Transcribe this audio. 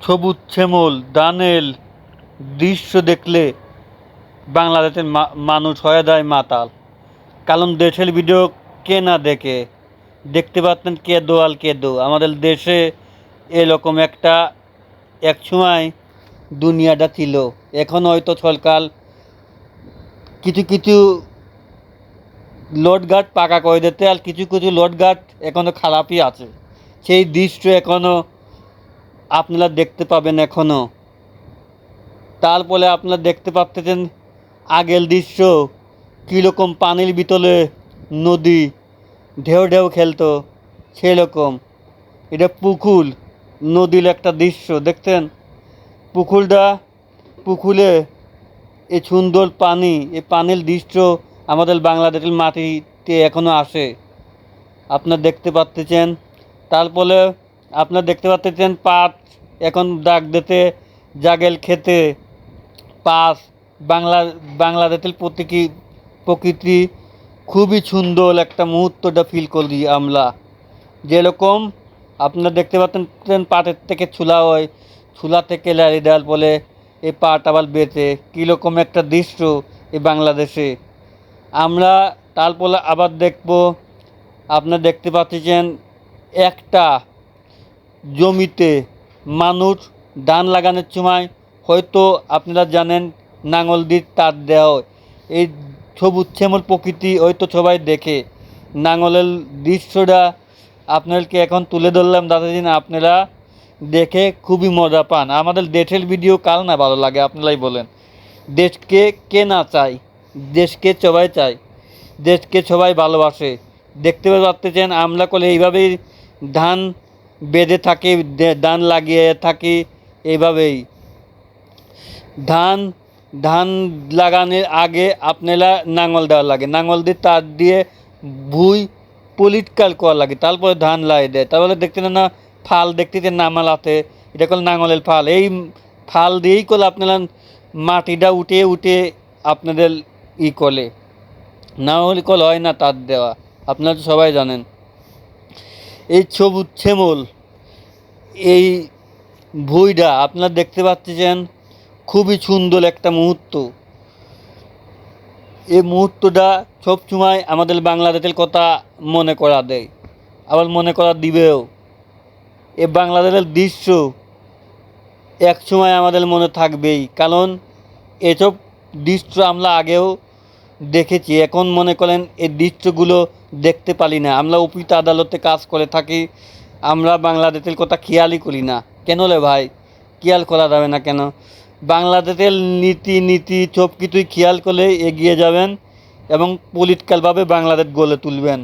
সবুজ শ্যামল ধানের দৃশ্য দেখলে বাংলাদেশের মানুষ হয়ে যায় মাতাল। কারণ দেশের ভিডিও কে না দেখে। দেখতে পাচ্ছেন কে দোয়াল কে দো আমাদের দেশে এরকম একটা এক সময় দুনিয়াটা ছিল। এখন হয়তো সরকার কিছু কিছু লটঘাট পাকা করে দিতে, আর কিছু কিছু লটঘাট এখনও খারাপই আছে। সেই দৃশ্য এখনও আপনারা দেখতে পাবেন এখনও। তারপরে আপনারা দেখতে পাচ্ছেন আগের দৃশ্য কীরকম পানির ভিতরে নদী ঢেউ ঢেউ খেলতো সেরকম। এটা পুকুর নদীর একটা দৃশ্য দেখতেন। পুকুরে এই সুন্দর পানি, এই পানির দৃশ্য আমাদের বাংলাদেশের মাটিতে এখনও আসে, আপনারা দেখতে পাচ্ছেন। তারপরে আপনারা দেখতে পাচ্ছেন পাট এখন ডাক দিতে জাগেল খেতে পাস। বাংলাদেশের প্রকৃতি খুবই সুন্দর একটা মুহূর্তটা ফিল করি আমরা। যেরকম আপনারা দেখতে পাচ্ছেন পাটের থেকে ছুলা হয়, ছুলা থেকে লাড়ি দেওয়ার বলে এই পাট আবার বেঁচে কীরকম একটা দৃশ্য এই বাংলাদেশে আমরা। তারপরে আবার দেখব আপনারা দেখতে পাচ্ছেন একটা জমিতে মানুষ ধান লাগানোর সময় হয়তো আপনারা জানেন নাঙল দিয়ে তার দেওয়া হয়। এই সবুজ শ্যামল প্রকৃতি হয়তো সবাই দেখে। নাঙলের দৃশ্যটা আপনাদেরকে এখন তুলে ধরলাম দাদাদিন, আপনারা দেখে খুবই মজা পান। আমাদের দেশের ভিডিও কাল না ভালো লাগে আপনারাই বলেন। দেশকে কে না চায়? দেশকে সবাই চায়, দেশকে সবাই ভালোবাসে। দেখতে পাচ্ছেন আমরা করলে এইভাবেই ধান বেঁধে থাকি, ধান লাগিয়ে থাকি এইভাবেই। ধান ধান লাগানোর আগে আপনারা নাঙল দেওয়া লাগে, নাঙল দিয়ে তার দিয়ে ভুঁই পরিষ্কার করা লাগে, তারপরে ধান লাগিয়ে দেয়। তাহলে দেখতেন না ফাল দেখতেছেন নামালাতে, এটা করলে নাঙলের ফাল। এই ফাল দিয়েই করলে আপনারা মাটিটা উঠে আপনাদের করলে, না হলে কল হয় না তার দেওয়া, আপনারা তো সবাই জানেন। এই সবুজ শ্যামল এই ভুঁইটা আপনারা দেখতে পাচ্ছেন খুবই সুন্দর একটা মুহূর্ত। এই মুহূর্তটা সবসময় আমাদের বাংলাদেশের কথা মনে করা দেয়, আবার মনে করা দিবেও। এই বাংলাদেশের দৃশ্য এক সময় আমাদের মনে থাকবেই, কারণ এসব দৃশ্য আমরা আগেও দেখেছি। এখন মনে করেন এই দৃশ্যগুলো দেখতে পারি না, আমরা অফিস আদালতে কাজ করে থাকি, আমরা বাংলাদেশের কথা খেয়ালই করি না। কেন রে ভাই, খেয়াল করা যাবে না কেন? বাংলাদেশের নীতি সব কিছুই খেয়াল করলে এগিয়ে যাবেন এবং পলিটিক্যালভাবে বাংলাদেশ গড়ে তুলবেন।